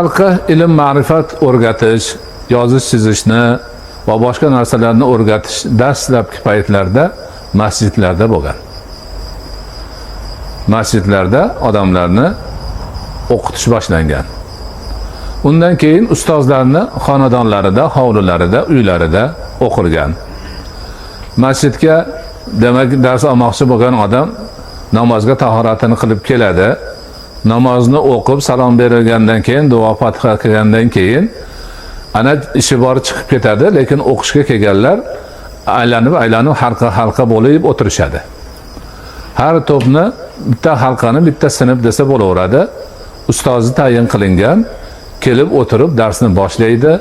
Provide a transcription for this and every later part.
Xalqqa ilm ma'rifat o'rgatish, yozish chizishni va boshqa narsalarni o'rgatish dastlabki paytlarda masjidlarda bo'lgan. Masjidlarda odamlarni o'qitish boshlangan. Undan keyin ustozlarni xonadonlarida, hovlilarida, uylarida o'qilgan. Masjidga demak dars olmoqchi bo'lgan odam namozga tahoratini qilib keladi. Namozni o'qib salom berilgandan keyin, duo fotiha qilgandan keyin ana ishi bor chiqib ketadi, lekin o'qishga kelganlar aylanib halqa bo'lib o'tirishadi. Har to'pni bitta halqani bitta sinf desa bo'laveradi. Ustozi tayin qilingan, kelib o'tirib darsni boshlaydi,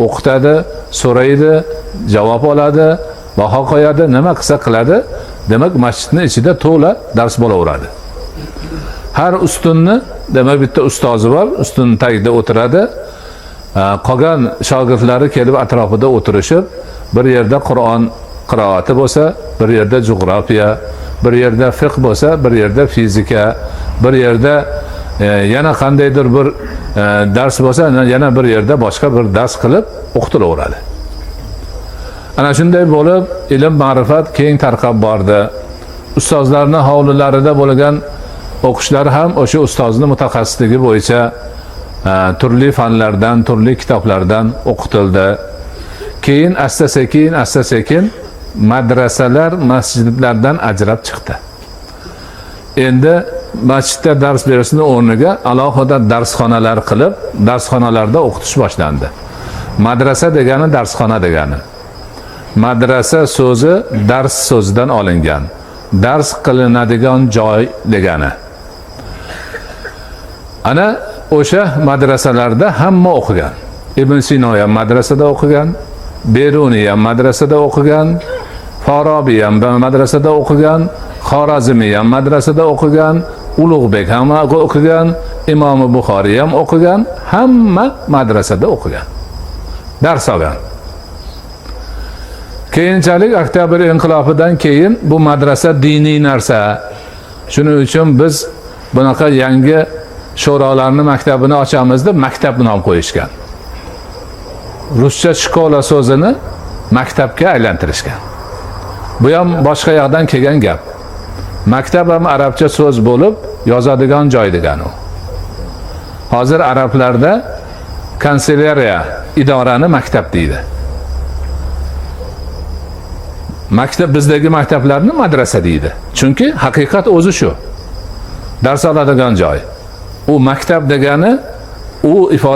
o'qitadi, so'raydi, javob oladi, baho qo'yadi, nima qilsa qiladi. Demak, masjidning ichida to'la dars bo'laveradi. Har ustunni demak bitta ustozi bor, ustunning tagida o'tiradi. Qolgan shogirdlari kelib atrofida o'tirishib, bir yerda Qur'on qiroati bo'lsa, bir yerda jug'rofiya, bir yerda fiqh bo'lsa, bir yerda fizika, bir yerda yana qandaydir bir dars bo'lsa, yana bir yerda boshqa bir dars qilib o'qitilaveradi. Ana shunday bo'lib, ilm ma'rifat keng tarqab bordi. Ustozlarning hovlilarida bo'lgan o'qishlar ham o'sha ustozning mutaxassisligi bo'yicha turli fanlardan, turli kitoblardan o'qitildi. Keyin asta-sekin madrasalar masjidlardan ajrab chiqdi. Endi masjidda dars berishning o'rniga alohida darsxonalar qilib, darsxonalarda o'qitish boshlandi. Madrasa degani darsxona degani. Madrasa so'zi dars so'zidan olingan. Dars qilinadigan joy degani. Ana o'sha madrasalarda hamma o'qigan. Ibn Sino ham madrasada o'qigan, Beruniy ham madrasada o'qigan, Forobiy ham madrasada o'qigan, Xorazmiy ham madrasada o'qigan, Ulug'bek ham o'qigan, Imom Buxoriy ham o'qigan, hamma madrasada o'qigan. Dars olgan. Keyinchalik Oktyabr inqilobidan keyin bu madrasa diniy narsa. Shuning uchun biz bunaqa yangi sho'rolarning maktabini ochamiz deb maktab nom qo'yishgan. Ruscha shkola so'zini maktabga aylantirishgan. Bu ham boshqa yoqdan kelgan gap. Maktab ham arabcha so'z bo'lib, yozadigan joy degani u. Hozir arablarda kanselyariya idorani maktab deydi. Maktab bizdagi maktablarni madrasa deydi. Chunki haqiqat o'zi shu. Dars oladigan joy. U maktab degani u ifoda